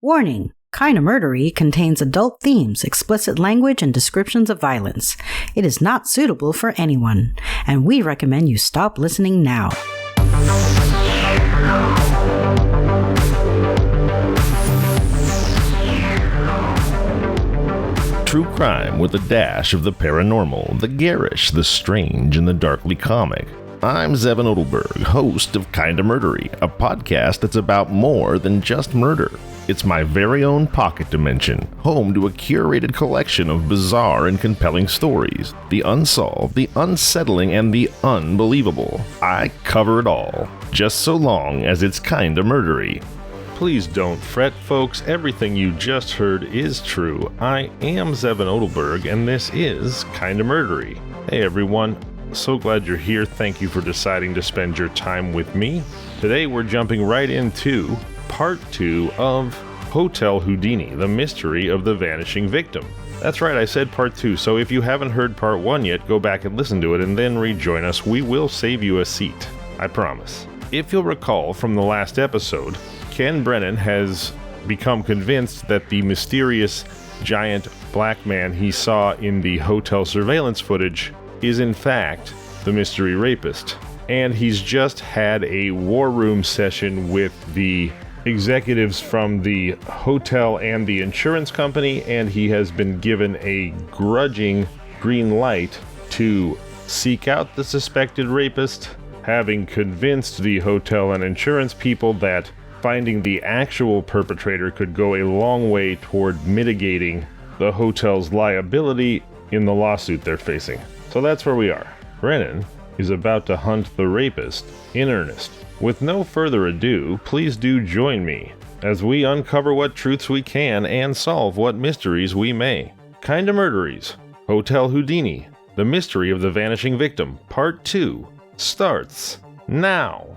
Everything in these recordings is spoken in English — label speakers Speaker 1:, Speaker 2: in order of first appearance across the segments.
Speaker 1: Warning! Kinda Murdery contains adult themes, explicit language, and descriptions of violence. It is not suitable for anyone, and we recommend you stop listening now.
Speaker 2: True crime with a dash of the paranormal, the garish, the strange, and the darkly comic. I'm Zevin Odelberg, host of Kinda Murdery, a podcast that's about more than just murder. It's my very own pocket dimension, home to a curated collection of bizarre and compelling stories. The unsolved, the unsettling, and the unbelievable. I cover it all, just so long as it's kinda murdery. Please don't fret, folks. Everything you just heard is true. I am Zevin Odelberg, and this is Kinda Murdery. Hey everyone, so glad you're here. Thank you for deciding to spend your time with me. Today we're jumping right into Part 2 of Hotel Houdini, the mystery of the vanishing victim. That's right, I said Part 2, so if you haven't heard Part 1 yet, go back and listen to it and then rejoin us. We will save you a seat, I promise. If you'll recall from the last episode, Ken Brennan has become convinced that the mysterious giant black man he saw in the hotel surveillance footage is in fact the mystery rapist. And he's just had a war room session with the executives from the hotel and the insurance company, and he has been given a grudging green light to seek out the suspected rapist, having convinced the hotel and insurance people that finding the actual perpetrator could go a long way toward mitigating the hotel's liability in the lawsuit they're facing. So that's where we are. Brennan is about to hunt the rapist in earnest. With no further ado, please do join me as we uncover what truths we can and solve what mysteries we may. Kinda Murderies, Hotel Houdini, the mystery of the vanishing victim, Part 2, starts now.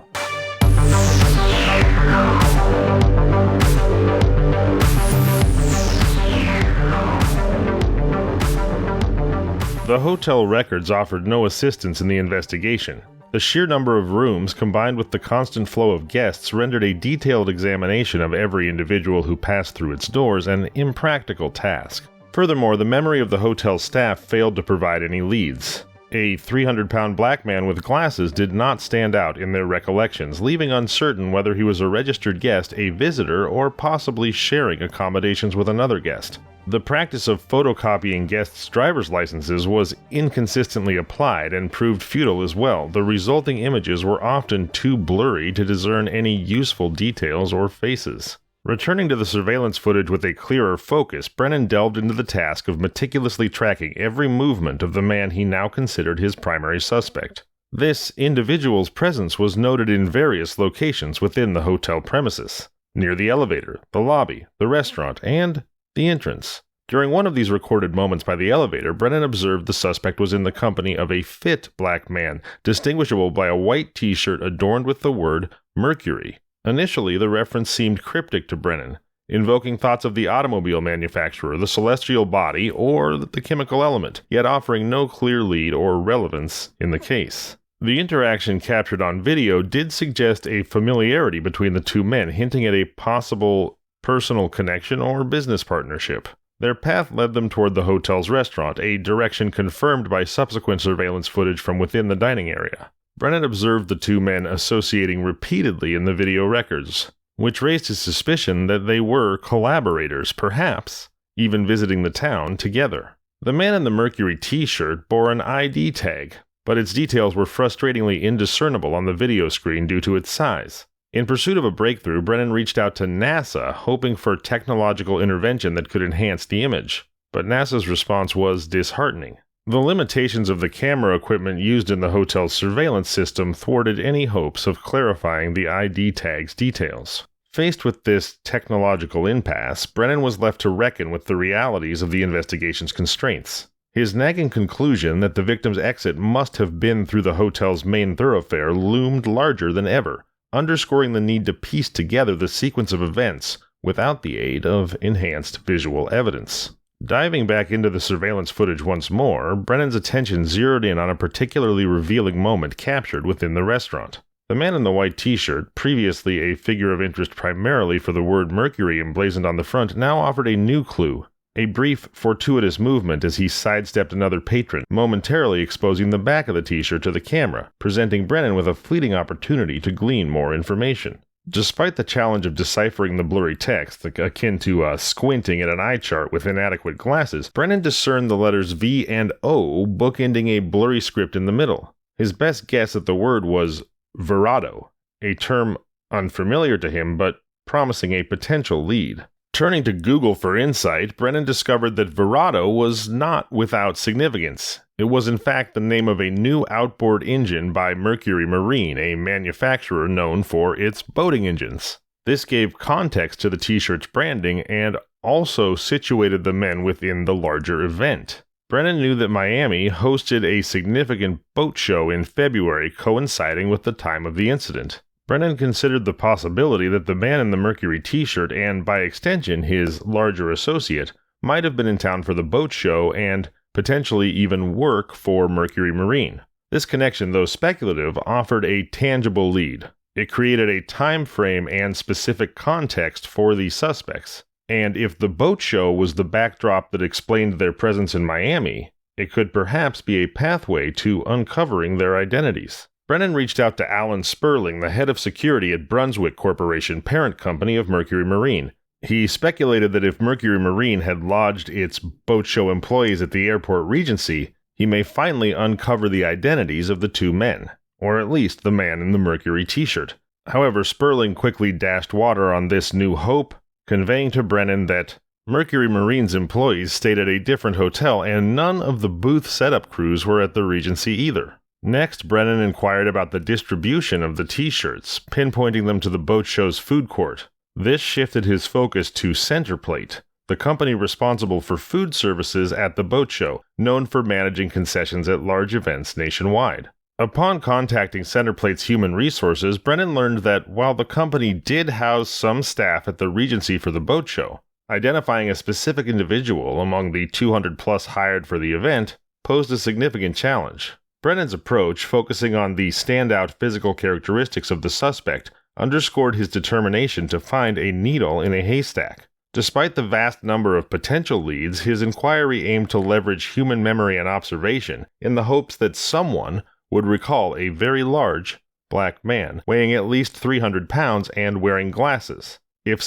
Speaker 2: The hotel records offered no assistance in the investigation. The sheer number of rooms, combined with the constant flow of guests, rendered a detailed examination of every individual who passed through its doors an impractical task. Furthermore, the memory of the hotel staff failed to provide any leads. A 300-pound black man with glasses did not stand out in their recollections, leaving uncertain whether he was a registered guest, a visitor, or possibly sharing accommodations with another guest. The practice of photocopying guests' driver's licenses was inconsistently applied and proved futile as well. The resulting images were often too blurry to discern any useful details or faces. Returning to the surveillance footage with a clearer focus, Brennan delved into the task of meticulously tracking every movement of the man he now considered his primary suspect. This individual's presence was noted in various locations within the hotel premises, near the elevator, the lobby, the restaurant, and the entrance. During one of these recorded moments by the elevator, Brennan observed the suspect was in the company of a fit black man, distinguishable by a white t-shirt adorned with the word Murdery. Initially, the reference seemed cryptic to Brennan, invoking thoughts of the automobile manufacturer, the celestial body, or the chemical element, yet offering no clear lead or relevance in the case. The interaction captured on video did suggest a familiarity between the two men, hinting at a possible personal connection or business partnership. Their path led them toward the hotel's restaurant, a direction confirmed by subsequent surveillance footage from within the dining area. Brennan observed the two men associating repeatedly in the video records, which raised his suspicion that they were collaborators, perhaps even visiting the town together. The man in the Murdery t-shirt bore an ID tag, but its details were frustratingly indiscernible on the video screen due to its size. In pursuit of a breakthrough, Brennan reached out to NASA, hoping for technological intervention that could enhance the image, but NASA's response was disheartening. The limitations of the camera equipment used in the hotel's surveillance system thwarted any hopes of clarifying the ID tag's details. Faced with this technological impasse, Brennan was left to reckon with the realities of the investigation's constraints. His nagging conclusion that the victim's exit must have been through the hotel's main thoroughfare loomed larger than ever, underscoring the need to piece together the sequence of events without the aid of enhanced visual evidence. Diving back into the surveillance footage once more, Brennan's attention zeroed in on a particularly revealing moment captured within the restaurant. The man in the white t-shirt, previously a figure of interest primarily for the word Mercury emblazoned on the front, now offered a new clue. A brief, fortuitous movement as he sidestepped another patron, momentarily exposing the back of the t-shirt to the camera, presenting Brennan with a fleeting opportunity to glean more information. Despite the challenge of deciphering the blurry text, akin to squinting at an eye chart with inadequate glasses, Brennan discerned the letters V and O bookending a blurry script in the middle. His best guess at the word was Verado, a term unfamiliar to him but promising a potential lead. Turning to Google for insight, Brennan discovered that Verado was not without significance. It was in fact the name of a new outboard engine by Murdery Marine, a manufacturer known for its boating engines. This gave context to the t-shirt's branding and also situated the men within the larger event. Brennan knew that Miami hosted a significant boat show in February, coinciding with the time of the incident. Brennan considered the possibility that the man in the Mercury t-shirt, and by extension his larger associate, might have been in town for the boat show and potentially even work for Murdery Marine. This connection, though speculative, offered a tangible lead. It created a time frame and specific context for the suspects. And if the boat show was the backdrop that explained their presence in Miami, it could perhaps be a pathway to uncovering their identities. Brennan reached out to Alan Sperling, the head of security at Brunswick Corporation, parent company of Murdery Marine. He speculated that if Murdery Marine had lodged its boat show employees at the airport Regency, he may finally uncover the identities of the two men, or at least the man in the Mercury t-shirt. However, Sperling quickly dashed water on this new hope, conveying to Brennan that Murdery Marine's employees stayed at a different hotel and none of the booth setup crews were at the Regency either. Next, Brennan inquired about the distribution of the t-shirts, pinpointing them to the boat show's food court. This shifted his focus to Centerplate, the company responsible for food services at the boat show, known for managing concessions at large events nationwide. Upon contacting Centerplate's human resources, Brennan learned that while the company did house some staff at the Regency for the boat show, identifying a specific individual among the 200-plus hired for the event posed a significant challenge. Brennan's approach, focusing on the standout physical characteristics of the suspect, underscored his determination to find a needle in a haystack. Despite the vast number of potential leads, his inquiry aimed to leverage human memory and observation in the hopes that someone would recall a very large, black man, weighing at least 300 pounds and wearing glasses. If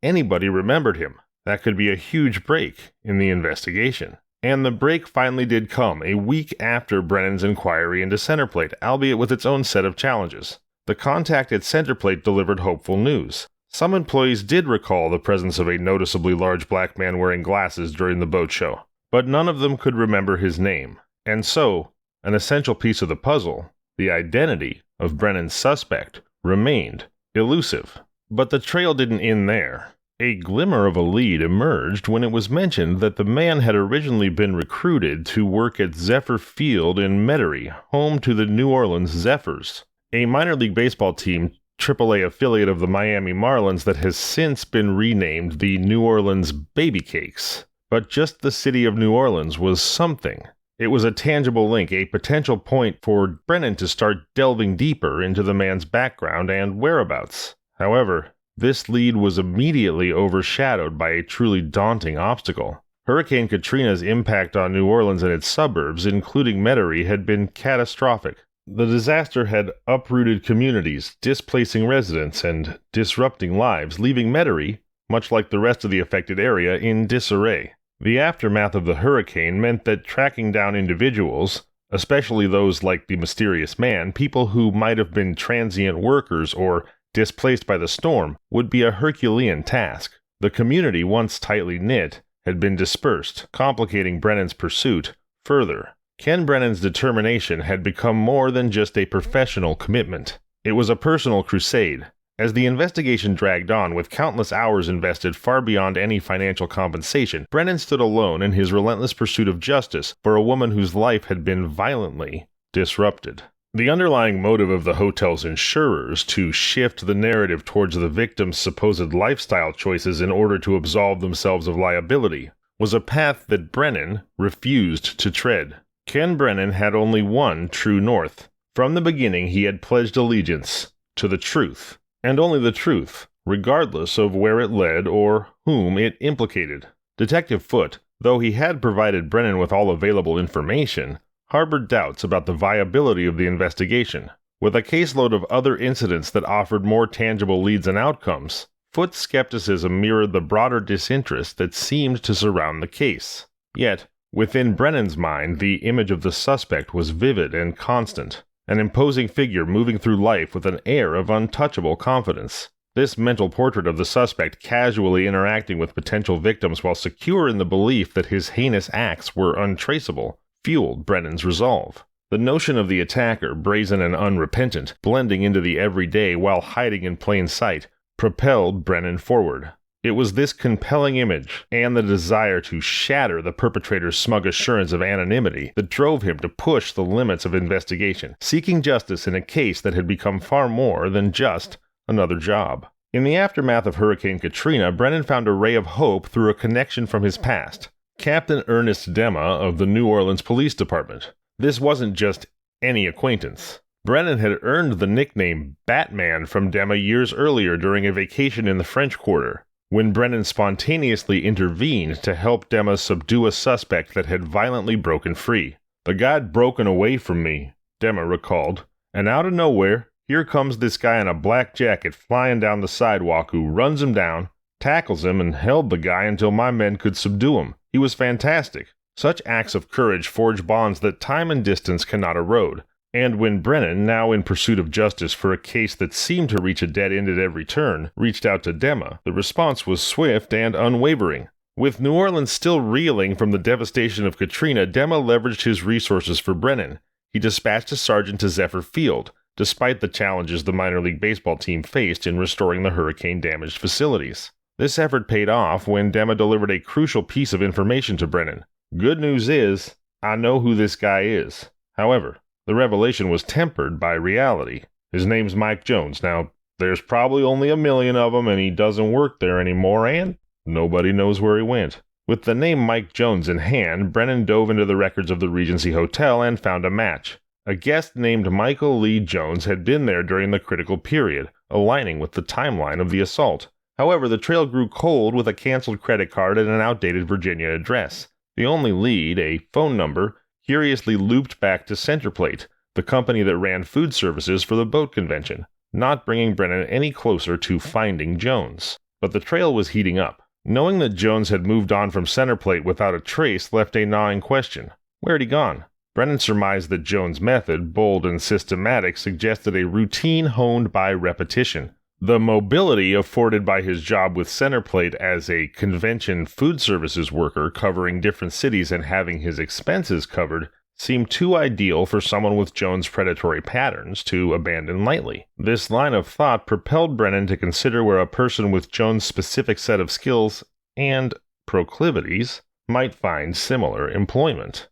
Speaker 2: anybody remembered him, that could be a huge break in the investigation. And the break finally did come, a week after Brennan's inquiry into Centerplate, albeit with its own set of challenges. The contact at Centerplate delivered hopeful news. Some employees did recall the presence of a noticeably large black man wearing glasses during the boat show, but none of them could remember his name. And so, an essential piece of the puzzle, the identity of Brennan's suspect, remained elusive. But the trail didn't end there. A glimmer of a lead emerged when it was mentioned that the man had originally been recruited to work at Zephyr Field in Murdery, home to the New Orleans Zephyrs, a minor league baseball team, AAA affiliate of the Miami Marlins that has since been renamed the New Orleans Baby Cakes. But just the city of New Orleans was something. It was a tangible link, a potential point for Brennan to start delving deeper into the man's background and whereabouts. However, this lead was immediately overshadowed by a truly daunting obstacle. Hurricane Katrina's impact on New Orleans and its suburbs, including Murdery, had been catastrophic. The disaster had uprooted communities, displacing residents and disrupting lives, leaving Murdery, much like the rest of the affected area, in disarray. The aftermath of the hurricane meant that tracking down individuals, especially those like the mysterious man, people who might have been transient workers or displaced by the storm, would be a Herculean task. The community, once tightly knit, had been dispersed, complicating Brennan's pursuit further. Ken Brennan's determination had become more than just a professional commitment. It was a personal crusade. As the investigation dragged on, with countless hours invested far beyond any financial compensation, Brennan stood alone in his relentless pursuit of justice for a woman whose life had been violently disrupted. The underlying motive of the hotel's insurers to shift the narrative towards the victim's supposed lifestyle choices in order to absolve themselves of liability was a path that Brennan refused to tread. Ken Brennan had only one true north: From the beginning he had pledged allegiance to the truth, and only the truth, regardless of where it led or whom it implicated. Detective Foote, though he had provided Brennan with all available information, harbored doubts about the viability of the investigation. With a caseload of other incidents that offered more tangible leads and outcomes, Foote's skepticism mirrored the broader disinterest that seemed to surround the case. Yet, within Brennan's mind, the image of the suspect was vivid and constant, an imposing figure moving through life with an air of untouchable confidence. This mental portrait of the suspect casually interacting with potential victims while secure in the belief that his heinous acts were untraceable fueled Brennan's resolve. The notion of the attacker, brazen and unrepentant, blending into the everyday while hiding in plain sight, propelled Brennan forward. It was this compelling image, and the desire to shatter the perpetrator's smug assurance of anonymity, that drove him to push the limits of investigation, seeking justice in a case that had become far more than just another job. In the aftermath of Hurricane Katrina, Brennan found a ray of hope through a connection from his past. Captain Ernest Demma of the New Orleans Police Department. This wasn't just any acquaintance. Brennan had earned the nickname Batman from Demma years earlier during a vacation in the French Quarter, when Brennan spontaneously intervened to help Demma subdue a suspect that had violently broken free. "The guy'd broken away from me," Demma recalled, "and out of nowhere, here comes this guy in a black jacket flying down the sidewalk who runs him down, tackles him, and held the guy until my men could subdue him. He was fantastic." Such acts of courage forge bonds that time and distance cannot erode, and when Brennan, now in pursuit of justice for a case that seemed to reach a dead end at every turn, reached out to Demma, the response was swift and unwavering. With New Orleans still reeling from the devastation of Katrina, Demma leveraged his resources for Brennan. He dispatched a sergeant to Zephyr Field, despite the challenges the minor league baseball team faced in restoring the hurricane-damaged facilities. This effort paid off when Demma delivered a crucial piece of information to Brennan. "Good news is, I know who this guy is." However, the revelation was tempered by reality. His name's Mike Jones. Now, there's probably only 1 million of them, and he doesn't work there anymore, and nobody knows where he went. With the name Mike Jones in hand, Brennan dove into the records of the Regency Hotel and found a match. A guest named Michael Lee Jones had been there during the critical period, aligning with the timeline of the assault. However, the trail grew cold with a canceled credit card and an outdated Virginia address. The only lead, a phone number, curiously looped back to Centerplate, the company that ran food services for the boat convention, not bringing Brennan any closer to finding Jones. But the trail was heating up. Knowing that Jones had moved on from Centerplate without a trace left a gnawing question. Where had he gone? Brennan surmised that Jones' method, bold and systematic, suggested a routine honed by repetition. The mobility afforded by his job with Centerplate as a convention food services worker covering different cities and having his expenses covered seemed too ideal for someone with Jones' predatory patterns to abandon lightly. This line of thought propelled Brennan to consider where a person with Jones' specific set of skills and proclivities might find similar employment.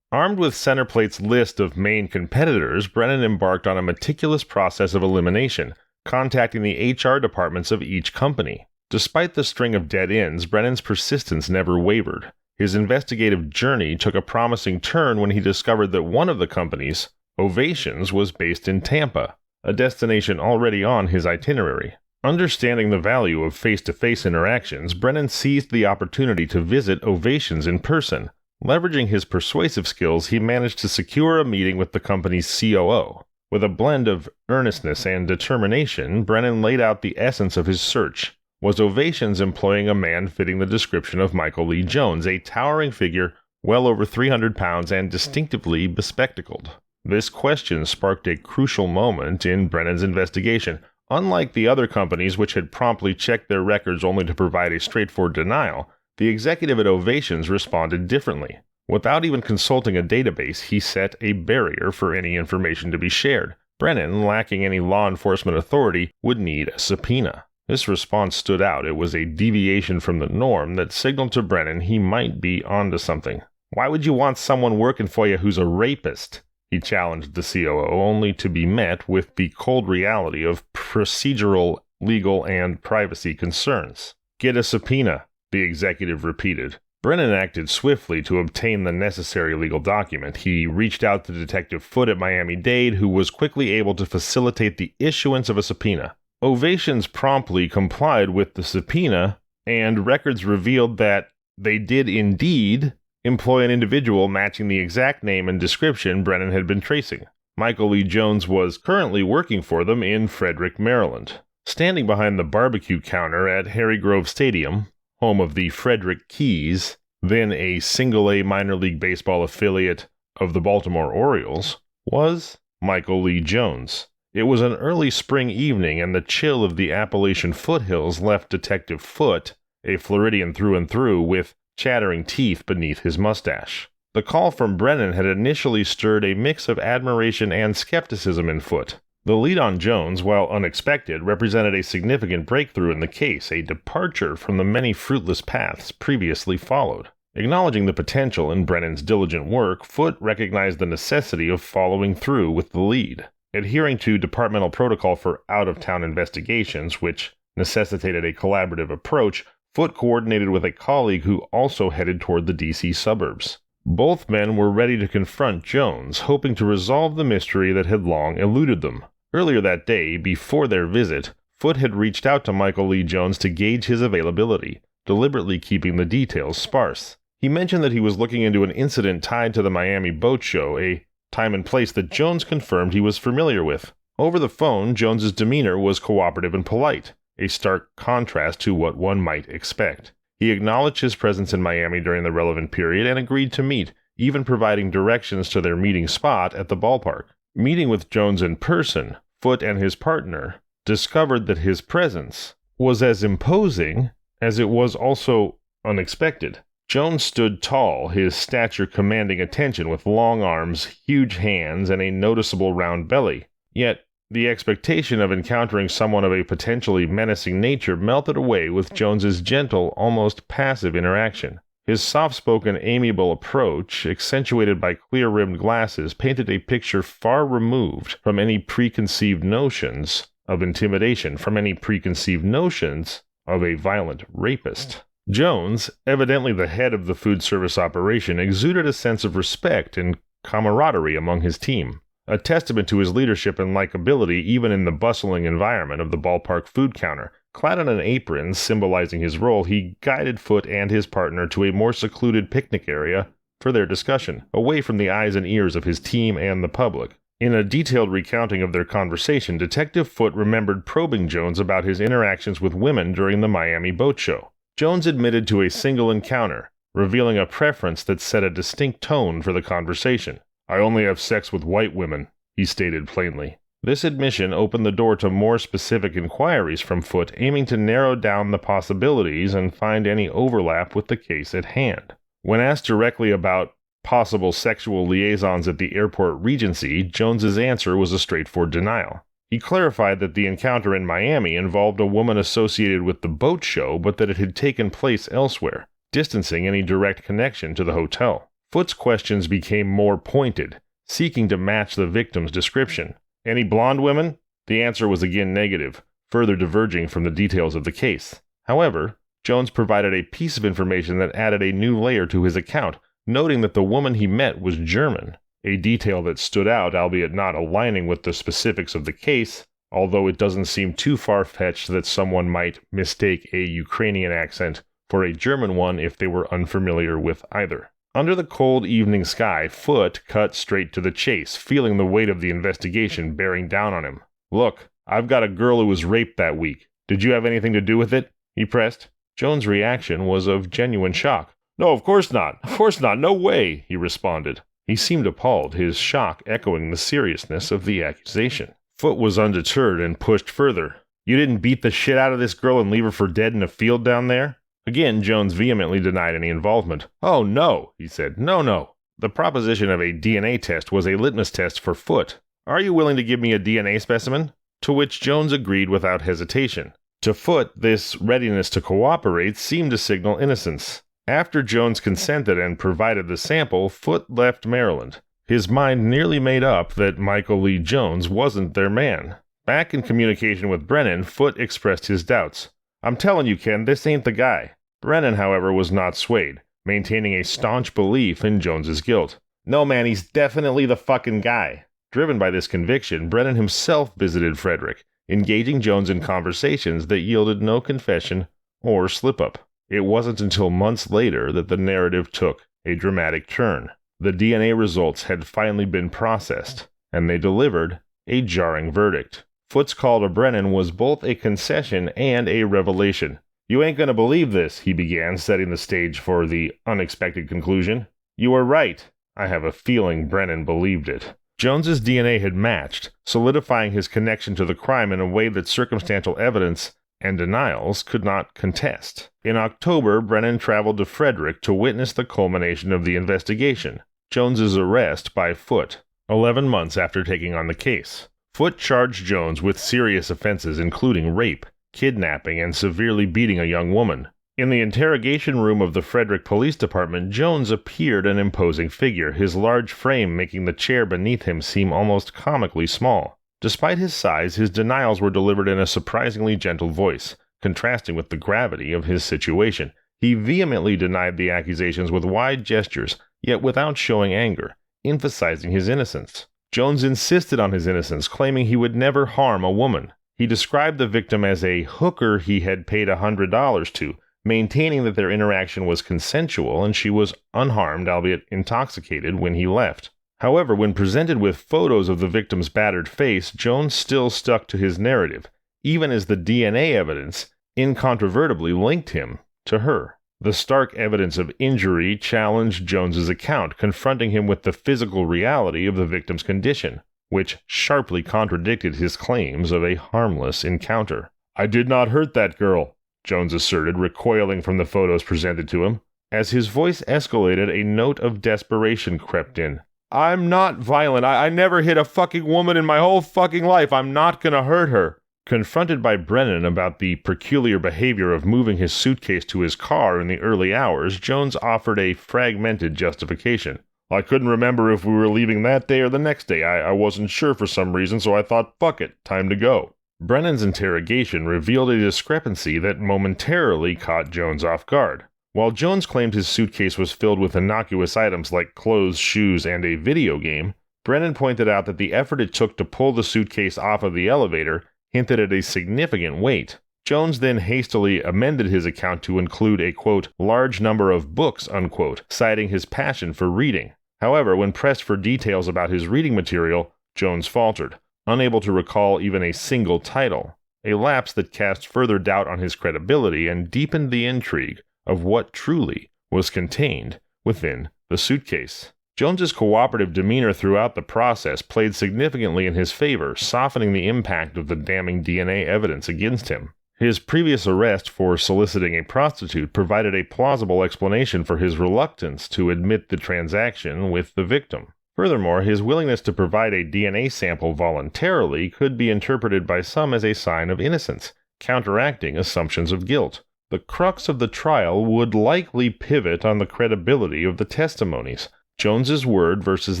Speaker 2: Armed with Centerplate's list of main competitors, Brennan embarked on a meticulous process of elimination, contacting the HR departments of each company. Despite the string of dead ends, Brennan's persistence never wavered. His investigative journey took a promising turn when he discovered that one of the companies, Ovations, was based in Tampa, a destination already on his itinerary. Understanding the value of face-to-face interactions, Brennan seized the opportunity to visit Ovations in person. Leveraging his persuasive skills, he managed to secure a meeting with the company's COO. With a blend of earnestness and determination, Brennan laid out the essence of his search. Was Ovations employing a man fitting the description of Michael Lee Jones, a towering figure, well over 300 pounds and distinctively bespectacled? This question sparked a crucial moment in Brennan's investigation. Unlike the other companies which had promptly checked their records only to provide a straightforward denial, the executive at Ovations responded differently. Without even consulting a database, he set a barrier for any information to be shared. Brennan, lacking any law enforcement authority, would need a subpoena. This response stood out. It was a deviation from the norm that signaled to Brennan he might be onto something. "Why would you want someone working for you who's a rapist?" he challenged the COO, only to be met with the cold reality of procedural, legal, and privacy concerns. "Get a subpoena," the executive repeated. Brennan acted swiftly to obtain the necessary legal document. He reached out to Detective Foote at Miami-Dade, who was quickly able to facilitate the issuance of a subpoena. Ovations promptly complied with the subpoena, and records revealed that they did indeed employ an individual matching the exact name and description Brennan had been tracing. Michael Lee Jones was currently working for them in Frederick, Maryland. Standing behind the barbecue counter at Harry Grove Stadium, home of the Frederick Keys, then a single-A minor league baseball affiliate of the Baltimore Orioles, was Michael Lee Jones. It was an early spring evening, and the chill of the Appalachian foothills left Detective Foote, a Floridian through and through, with chattering teeth beneath his mustache. The call from Brennan had initially stirred a mix of admiration and skepticism in Foote. The lead on Jones, while unexpected, represented a significant breakthrough in the case, a departure from the many fruitless paths previously followed. Acknowledging the potential in Brennan's diligent work, Foote recognized the necessity of following through with the lead. Adhering to departmental protocol for out-of-town investigations, which necessitated a collaborative approach, Foote coordinated with a colleague who also headed toward the D.C. suburbs. Both men were ready to confront Jones, hoping to resolve the mystery that had long eluded them. Earlier that day, before their visit, Foote had reached out to Michael Lee Jones to gauge his availability, deliberately keeping the details sparse. He mentioned that he was looking into an incident tied to the Miami Boat Show, a time and place that Jones confirmed he was familiar with. Over the phone, Jones's demeanor was cooperative and polite, a stark contrast to what one might expect. He acknowledged his presence in Miami during the relevant period and agreed to meet, even providing directions to their meeting spot at the ballpark. Meeting with Jones in person, Foote and his partner discovered that his presence was as imposing as it was also unexpected. Jones stood tall, his stature commanding attention with long arms, huge hands, and a noticeable round belly. Yet, the expectation of encountering someone of a potentially menacing nature melted away with Jones's gentle, almost passive interaction. His soft-spoken, amiable approach, accentuated by clear-rimmed glasses, painted a picture far removed from any preconceived notions of intimidation, from any preconceived notions of a violent rapist. Jones, evidently the head of the food service operation, exuded a sense of respect and camaraderie among his team, a testament to his leadership and likability even in the bustling environment of the ballpark food counter. Clad in an apron symbolizing his role, he guided Foote and his partner to a more secluded picnic area for their discussion, away from the eyes and ears of his team and the public. In a detailed recounting of their conversation, Detective Foote remembered probing Jones about his interactions with women during the Miami Boat Show. Jones admitted to a single encounter, revealing a preference that set a distinct tone for the conversation. "I only have sex with white women," he stated plainly. This admission opened the door to more specific inquiries from Foote, aiming to narrow down the possibilities and find any overlap with the case at hand. When asked directly about possible sexual liaisons at the airport Regency, Jones's answer was a straightforward denial. He clarified that the encounter in Miami involved a woman associated with the boat show, but that it had taken place elsewhere, distancing any direct connection to the hotel. Foote's questions became more pointed, seeking to match the victim's description. "Any blonde women?" The answer was again negative, further diverging from the details of the case. However, Jones provided a piece of information that added a new layer to his account, noting that the woman he met was German, a detail that stood out, albeit not aligning with the specifics of the case, although it doesn't seem too far-fetched that someone might mistake a Ukrainian accent for a German one if they were unfamiliar with either. Under the cold evening sky, Foote cut straight to the chase, feeling the weight of the investigation bearing down on him. "Look, I've got a girl who was raped that week. Did you have anything to do with it?" he pressed. Jones' reaction was of genuine shock. "No, of course not. Of course not. No way," he responded. He seemed appalled, his shock echoing the seriousness of the accusation. Foote was undeterred and pushed further. "You didn't beat the shit out of this girl and leave her for dead in a field down there?" Again, Jones vehemently denied any involvement. "Oh, no," he said. No. The proposition of a DNA test was a litmus test for Foote. "Are you willing to give me a DNA specimen?" To which Jones agreed without hesitation. To Foote, this readiness to cooperate seemed to signal innocence. After Jones consented and provided the sample, Foote left Maryland, his mind nearly made up that Michael Lee Jones wasn't their man. Back in communication with Brennan, Foote expressed his doubts. "I'm telling you, Ken, this ain't the guy." Brennan, however, was not swayed. maintaining a staunch belief in Jones's guilt. "No, man, he's definitely the fucking guy." Driven by this conviction, Brennan himself visited Frederick, engaging Jones in conversations that yielded no confession or slip-up. It wasn't until months later that the narrative took a dramatic turn. The DNA results had finally been processed, and they delivered a jarring verdict. Foote's call to Brennan was both a concession and a revelation. "You ain't gonna believe this," he began, setting the stage for the unexpected conclusion. "You were right." I have a feeling Brennan believed it. Jones's DNA had matched, solidifying his connection to the crime in a way that circumstantial evidence and denials could not contest. In October, Brennan traveled to Frederick to witness the culmination of the investigation, Jones's arrest by Foote, 11 months after taking on the case. Foote charged Jones with serious offenses including rape, kidnapping, and severely beating a young woman. In the interrogation room of the Frederick Police Department, Jones appeared an imposing figure, his large frame making the chair beneath him seem almost comically small. Despite his size, his denials were delivered in a surprisingly gentle voice, contrasting with the gravity of his situation. He vehemently denied the accusations with wide gestures, yet without showing anger, emphasizing his innocence. Jones insisted on his innocence, claiming he would never harm a woman. He described the victim as a hooker he had paid $100 to, maintaining that their interaction was consensual and she was unharmed, albeit intoxicated, when he left. However, when presented with photos of the victim's battered face, Jones still stuck to his narrative, even as the DNA evidence incontrovertibly linked him to her. The stark evidence of injury challenged Jones's account, confronting him with the physical reality of the victim's condition, which sharply contradicted his claims of a harmless encounter. "I did not hurt that girl," Jones asserted, recoiling from the photos presented to him. As his voice escalated, a note of desperation crept in. "I'm not violent. I never hit a fucking woman in my whole fucking life. I'm not gonna hurt her." Confronted by Brennan about the peculiar behavior of moving his suitcase to his car in the early hours, Jones offered a fragmented justification. "I couldn't remember if we were leaving that day or the next day. I wasn't sure for some reason, so I thought, fuck it, time to go." Brennan's interrogation revealed a discrepancy that momentarily caught Jones off guard. While Jones claimed his suitcase was filled with innocuous items like clothes, shoes, and a video game, Brennan pointed out that the effort it took to pull the suitcase off of the elevator hinted at a significant weight. Jones then hastily amended his account to include a, quote, large number of books, unquote, citing his passion for reading. However, when pressed for details about his reading material, Jones faltered, unable to recall even a single title, a lapse that cast further doubt on his credibility and deepened the intrigue of what truly was contained within the suitcase. Jones's cooperative demeanor throughout the process played significantly in his favor, softening the impact of the damning DNA evidence against him. His previous arrest for soliciting a prostitute provided a plausible explanation for his reluctance to admit the transaction with the victim. Furthermore, his willingness to provide a DNA sample voluntarily could be interpreted by some as a sign of innocence, counteracting assumptions of guilt. The crux of the trial would likely pivot on the credibility of the testimonies, Jones's word versus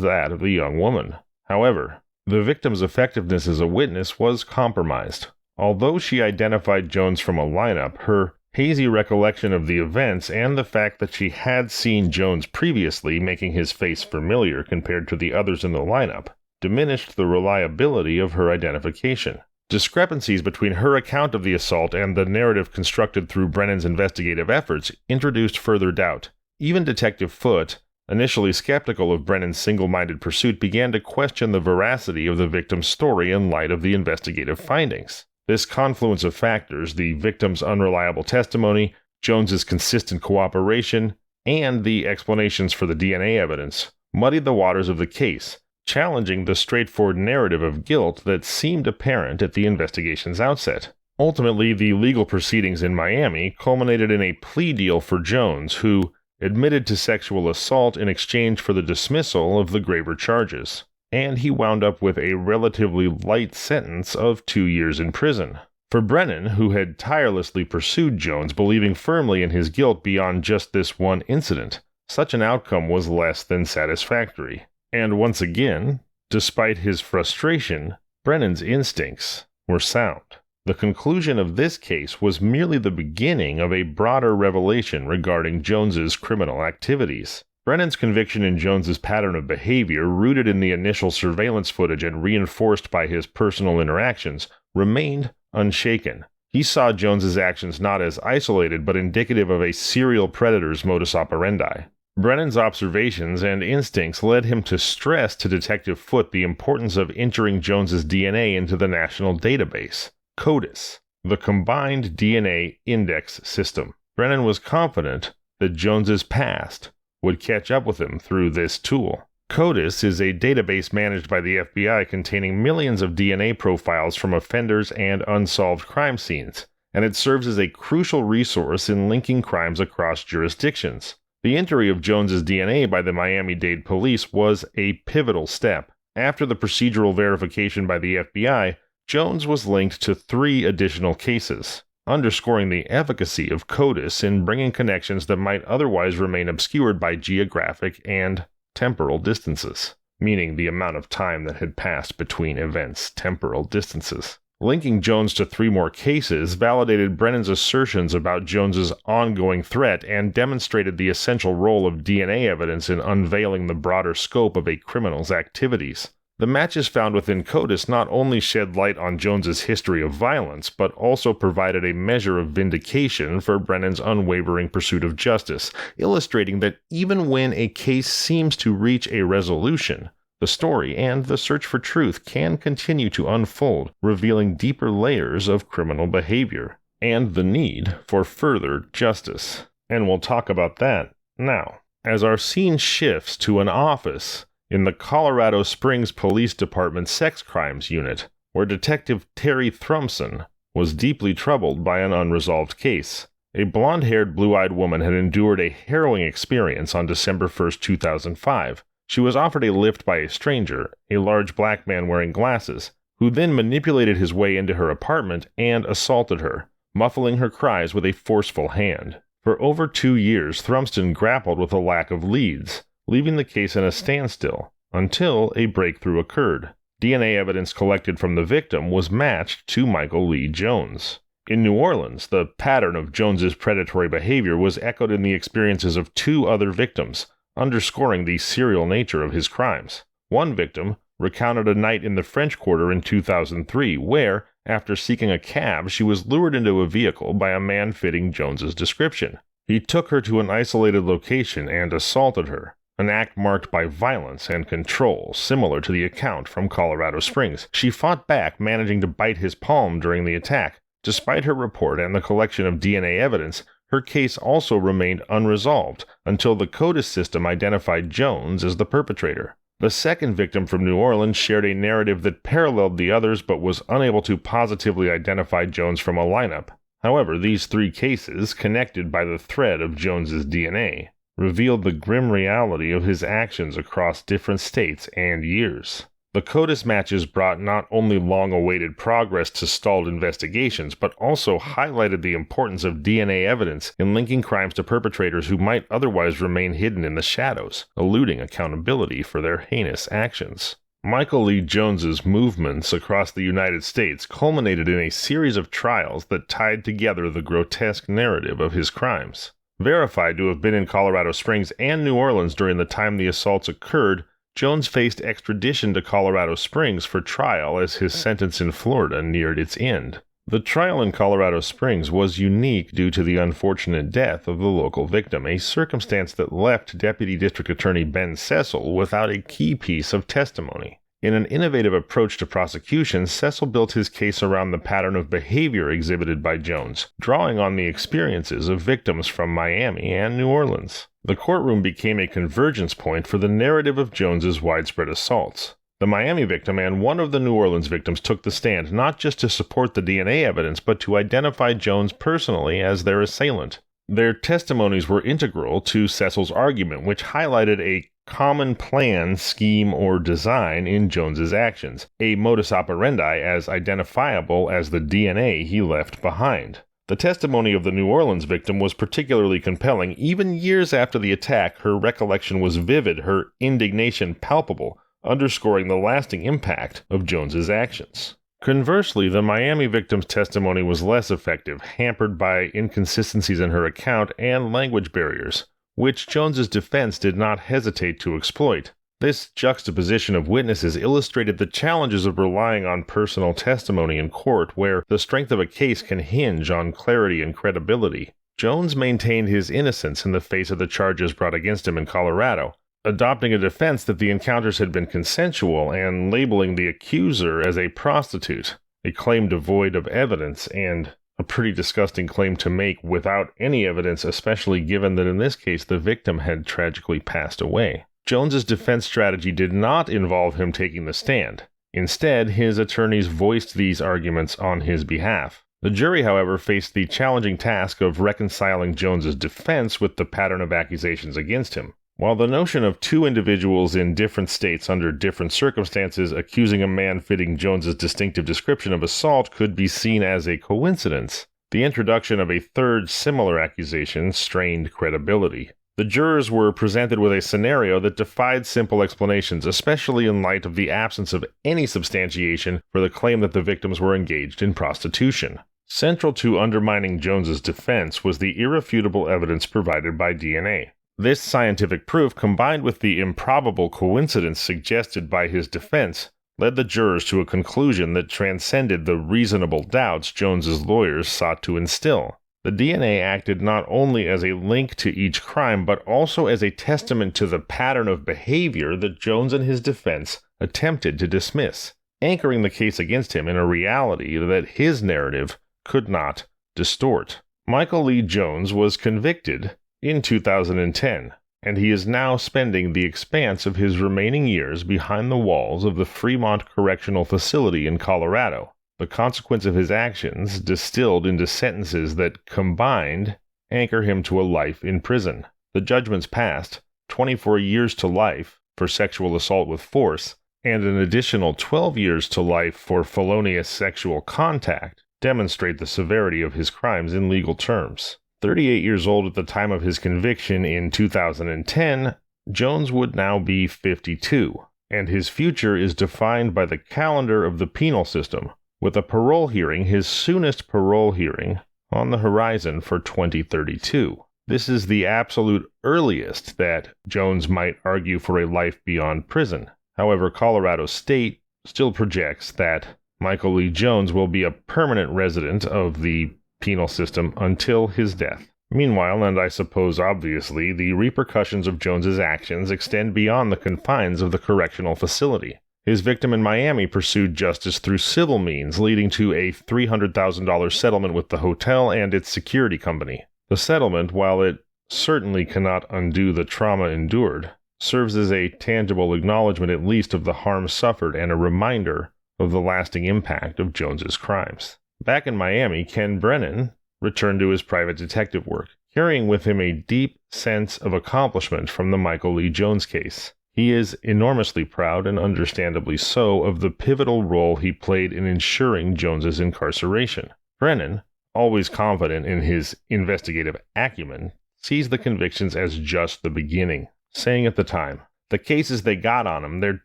Speaker 2: that of the young woman. However, the victim's effectiveness as a witness was compromised. Although she identified Jones from a lineup, her hazy recollection of the events and the fact that she had seen Jones previously, making his face familiar compared to the others in the lineup, diminished the reliability of her identification. Discrepancies between her account of the assault and the narrative constructed through Brennan's investigative efforts introduced further doubt. Even Detective Foote, initially skeptical of Brennan's single-minded pursuit, began to question the veracity of the victim's story in light of the investigative findings. This confluence of factors, the victim's unreliable testimony, Jones's consistent cooperation, and the explanations for the DNA evidence, muddied the waters of the case, challenging the straightforward narrative of guilt that seemed apparent at the investigation's outset. Ultimately, the legal proceedings in Miami culminated in a plea deal for Jones, who admitted to sexual assault in exchange for the dismissal of the graver charges, and he wound up with a relatively light sentence of 2 years in prison. For Brennan, who had tirelessly pursued Jones, believing firmly in his guilt beyond just this one incident, such an outcome was less than satisfactory. And once again, despite his frustration, Brennan's instincts were sound. The conclusion of this case was merely the beginning of a broader revelation regarding Jones's criminal activities. Brennan's conviction in Jones's pattern of behavior, rooted in the initial surveillance footage and reinforced by his personal interactions, remained unshaken. He saw Jones's actions not as isolated but indicative of a serial predator's modus operandi. Brennan's observations and instincts led him to stress to Detective Foote the importance of entering Jones's DNA into the national database, CODIS, the Combined DNA Index System. Brennan was confident that Jones's past would catch up with him through this tool. CODIS is a database managed by the FBI containing millions of DNA profiles from offenders and unsolved crime scenes, and it serves as a crucial resource in linking crimes across jurisdictions. The entry of Jones's DNA by the Miami-Dade police was a pivotal step. After the procedural verification by the FBI, Jones was linked to 3 additional cases, underscoring the efficacy of CODIS in bringing connections that might otherwise remain obscured by geographic and temporal distances, meaning the amount of time that had passed between events, temporal distances. Linking Jones to 3 more cases validated Brennan's assertions about Jones's ongoing threat and demonstrated the essential role of DNA evidence in unveiling the broader scope of a criminal's activities. The matches found within CODIS not only shed light on Jones's history of violence, but also provided a measure of vindication for Brennan's unwavering pursuit of justice, illustrating that even when a case seems to reach a resolution, the story and the search for truth can continue to unfold, revealing deeper layers of criminal behavior and the need for further justice. And we'll talk about that now. As our scene shifts to an office in the Colorado Springs Police Department Sex Crimes Unit, where Detective Terry Thrumson was deeply troubled by an unresolved case. A blonde-haired, blue-eyed woman had endured a harrowing experience on December 1, 2005. She was offered a lift by a stranger, a large black man wearing glasses, who then manipulated his way into her apartment and assaulted her, muffling her cries with a forceful hand. For over 2 years, Thrumston grappled with a lack of leads, leaving the case in a standstill until a breakthrough occurred. DNA evidence collected from the victim was matched to Michael Lee Jones. In New Orleans, the pattern of Jones's predatory behavior was echoed in the experiences of 2 other victims, underscoring the serial nature of his crimes. One victim recounted a night in the French Quarter in 2003 where, after seeking a cab, she was lured into a vehicle by a man fitting Jones's description. He took her to an isolated location and assaulted her, an act marked by violence and control, similar to the account from Colorado Springs. She fought back, managing to bite his palm during the attack. Despite her report and the collection of DNA evidence, her case also remained unresolved until the CODIS system identified Jones as the perpetrator. The second victim from New Orleans shared a narrative that paralleled the others but was unable to positively identify Jones from a lineup. However, these 3 cases, connected by the thread of Jones's DNA, revealed the grim reality of his actions across different states and years. The CODIS matches brought not only long-awaited progress to stalled investigations, but also highlighted the importance of DNA evidence in linking crimes to perpetrators who might otherwise remain hidden in the shadows, eluding accountability for their heinous actions. Michael Lee Jones's movements across the United States culminated in a series of trials that tied together the grotesque narrative of his crimes. Verified to have been in Colorado Springs and New Orleans during the time the assaults occurred, Jones faced extradition to Colorado Springs for trial as his sentence in Florida neared its end. The trial in Colorado Springs was unique due to the unfortunate death of the local victim, a circumstance that left Deputy District Attorney Ben Cecil without a key piece of testimony. In an innovative approach to prosecution, Cecil built his case around the pattern of behavior exhibited by Jones, drawing on the experiences of victims from Miami and New Orleans. The courtroom became a convergence point for the narrative of Jones's widespread assaults. The Miami victim and one of the New Orleans victims took the stand not just to support the DNA evidence, but to identify Jones personally as their assailant. Their testimonies were integral to Cecil's argument, which highlighted a common plan, scheme, or design in Jones's actions, a modus operandi as identifiable as the DNA he left behind. The testimony of the New Orleans victim was particularly compelling. Even years after the attack, her recollection was vivid, her indignation palpable, underscoring the lasting impact of Jones's actions. Conversely, the Miami victim's testimony was less effective, hampered by inconsistencies in her account and language barriers, which Jones's defense did not hesitate to exploit. This juxtaposition of witnesses illustrated the challenges of relying on personal testimony in court, where the strength of a case can hinge on clarity and credibility. Jones maintained his innocence in the face of the charges brought against him in Colorado, adopting a defense that the encounters had been consensual and labeling the accuser as a prostitute, a claim devoid of evidence and a pretty disgusting claim to make without any evidence, especially given that in this case the victim had tragically passed away. Jones's defense strategy did not involve him taking the stand. Instead, his attorneys voiced these arguments on his behalf. The jury, however, faced the challenging task of reconciling Jones's defense with the pattern of accusations against him. While the notion of two individuals in different states under different circumstances accusing a man fitting Jones's distinctive description of assault could be seen as a coincidence, the introduction of a third similar accusation strained credibility. The jurors were presented with a scenario that defied simple explanations, especially in light of the absence of any substantiation for the claim that the victims were engaged in prostitution. Central to undermining Jones's defense was the irrefutable evidence provided by DNA. This scientific proof, combined with the improbable coincidence suggested by his defense, led the jurors to a conclusion that transcended the reasonable doubts Jones's lawyers sought to instill. The DNA acted not only as a link to each crime, but also as a testament to the pattern of behavior that Jones and his defense attempted to dismiss, anchoring the case against him in a reality that his narrative could not distort. Michael Lee Jones was convicted in 2010, and he is now spending the expanse of his remaining years behind the walls of the Fremont Correctional Facility in Colorado. The consequence of his actions distilled into sentences that combined anchor him to a life in prison. The judgments passed, 24 years to life for sexual assault with force, and an additional 12 years to life for felonious sexual contact, demonstrate the severity of his crimes in legal terms. 38 years old at the time of his conviction in 2010, Jones would now be 52, and his future is defined by the calendar of the penal system, with a parole hearing, his soonest parole hearing, on the horizon for 2032. This is the absolute earliest that Jones might argue for a life beyond prison. However, Colorado State still projects that Michael Lee Jones will be a permanent resident of the penal system until his death. Meanwhile, and I suppose obviously, the repercussions of Jones's actions extend beyond the confines of the correctional facility. His victim in Miami pursued justice through civil means, leading to a $300,000 settlement with the hotel and its security company. The settlement, while it certainly cannot undo the trauma endured, serves as a tangible acknowledgement at least of the harm suffered and a reminder of the lasting impact of Jones's crimes. Back in Miami, Ken Brennan returned to his private detective work, carrying with him a deep sense of accomplishment from the Michael Lee Jones case. He is enormously proud, and understandably so, of the pivotal role he played in ensuring Jones's incarceration. Brennan, always confident in his investigative acumen, sees the convictions as just the beginning, saying at the time, "The cases they got on him, they're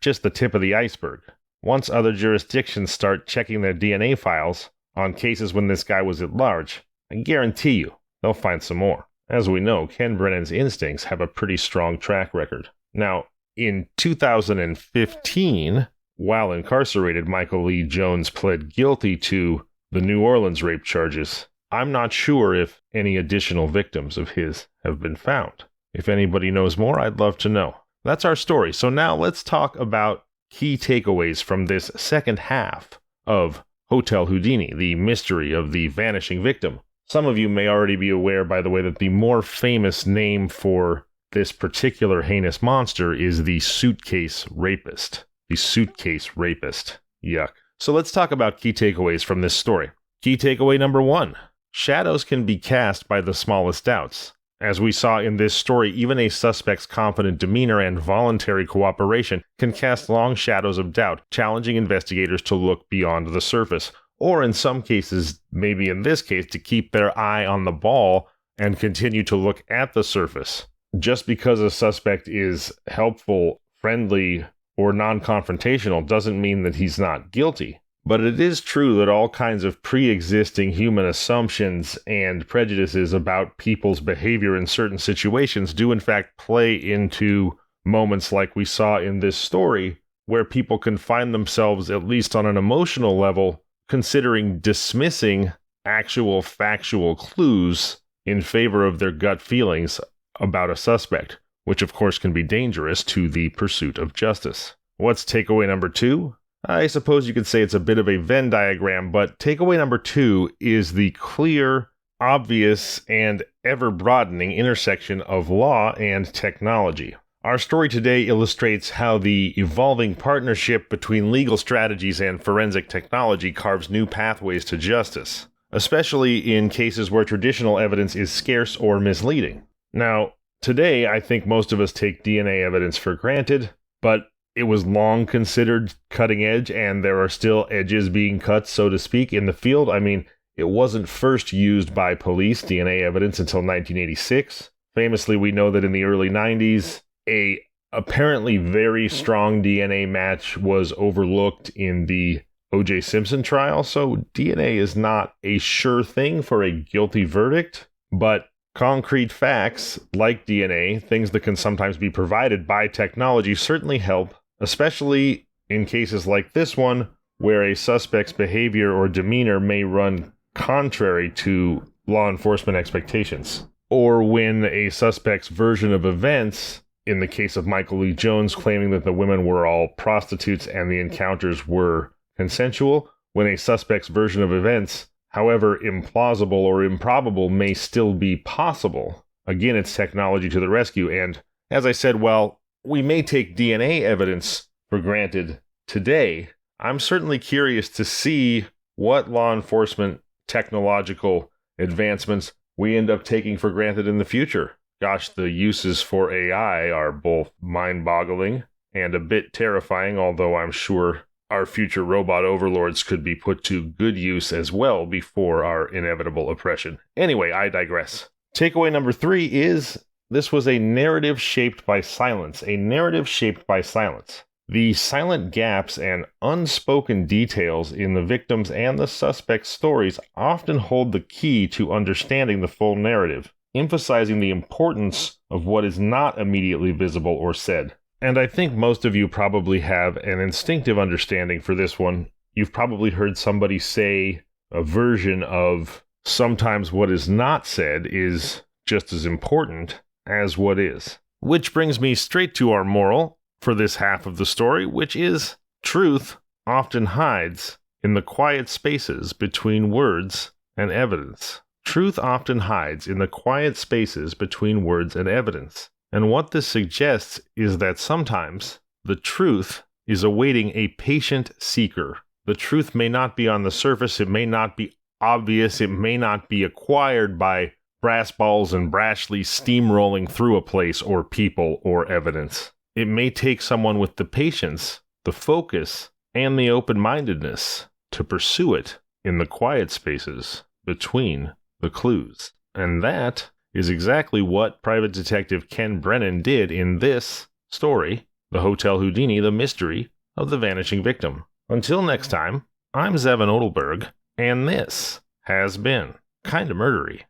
Speaker 2: just the tip of the iceberg. Once other jurisdictions start checking their DNA files on cases when this guy was at large, I guarantee you they'll find some more." As we know, Ken Brennan's instincts have a pretty strong track record. Now, in 2015, while incarcerated, Michael Lee Jones pled guilty to the New Orleans rape charges. I'm not sure if any additional victims of his have been found. If anybody knows more, I'd love to know. That's our story. So now let's talk about key takeaways from this second half of Hotel Houdini, the mystery of the vanishing victim. Some of you may already be aware, by the way, that the more famous name for this particular heinous monster is the suitcase rapist. The suitcase rapist. Yuck. So let's talk about key takeaways from this story. Key takeaway number 1. Shadows can be cast by the smallest doubts. As we saw in this story, even a suspect's confident demeanor and voluntary cooperation can cast long shadows of doubt, challenging investigators to look beyond the surface, or in some cases, maybe in this case, to keep their eye on the ball and continue to look at the surface. Just because a suspect is helpful, friendly, or non-confrontational doesn't mean that he's not guilty. But it is true that all kinds of pre-existing human assumptions and prejudices about people's behavior in certain situations do in fact play into moments like we saw in this story, where people can find themselves, at least on an emotional level, considering dismissing actual factual clues in favor of their gut feelings about a suspect, which of course can be dangerous to the pursuit of justice. What's takeaway number 2? I suppose you could say it's a bit of a Venn diagram, but takeaway number 2 is the clear, obvious, and ever-broadening intersection of law and technology. Our story today illustrates how the evolving partnership between legal strategies and forensic technology carves new pathways to justice, especially in cases where traditional evidence is scarce or misleading. Now, today I think most of us take DNA evidence for granted, but it was long considered cutting edge, and there are still edges being cut, so to speak, in the field. I mean, it wasn't first used by police, DNA evidence, until 1986. Famously, we know that in the early 90s, a apparently very strong DNA match was overlooked in the O.J. Simpson trial, so DNA is not a sure thing for a guilty verdict, but concrete facts, like DNA, things that can sometimes be provided by technology, certainly help, especially in cases like this one, where a suspect's behavior or demeanor may run contrary to law enforcement expectations, or when a suspect's version of events, in the case of Michael Lee Jones claiming that the women were all prostitutes and the encounters were consensual, when a suspect's version of events, however implausible or improbable, may still be possible. Again, it's technology to the rescue, and as I said, while we may take DNA evidence for granted today, I'm certainly curious to see what law enforcement technological advancements we end up taking for granted in the future. Gosh, the uses for AI are both mind-boggling and a bit terrifying, although I'm sure our future robot overlords could be put to good use as well before our inevitable oppression. Anyway, I digress. Takeaway number 3 is this was a narrative shaped by silence. A narrative shaped by silence. The silent gaps and unspoken details in the victims' and the suspects' stories often hold the key to understanding the full narrative, emphasizing the importance of what is not immediately visible or said. And I think most of you probably have an instinctive understanding for this one. You've probably heard somebody say a version of sometimes what is not said is just as important as what is. Which brings me straight to our moral for this half of the story, which is truth often hides in the quiet spaces between words and evidence. Truth often hides in the quiet spaces between words and evidence. And what this suggests is that sometimes the truth is awaiting a patient seeker. The truth may not be on the surface, it may not be obvious, it may not be acquired by brass balls and brashly steamrolling through a place or people or evidence. It may take someone with the patience, the focus, and the open-mindedness to pursue it in the quiet spaces between the clues. And that is exactly what Private Detective Ken Brennan did in this story, The Hotel Houdini, The Mystery of the Vanishing Victim. Until next time, I'm Zevon Odelberg, and this has been Kinda Murdery.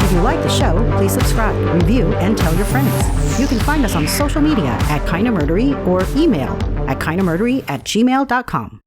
Speaker 1: If you like the show, please subscribe, review, and tell your friends. You can find us on social media at Kinda Murdery or email at kindamurdery@gmail.com.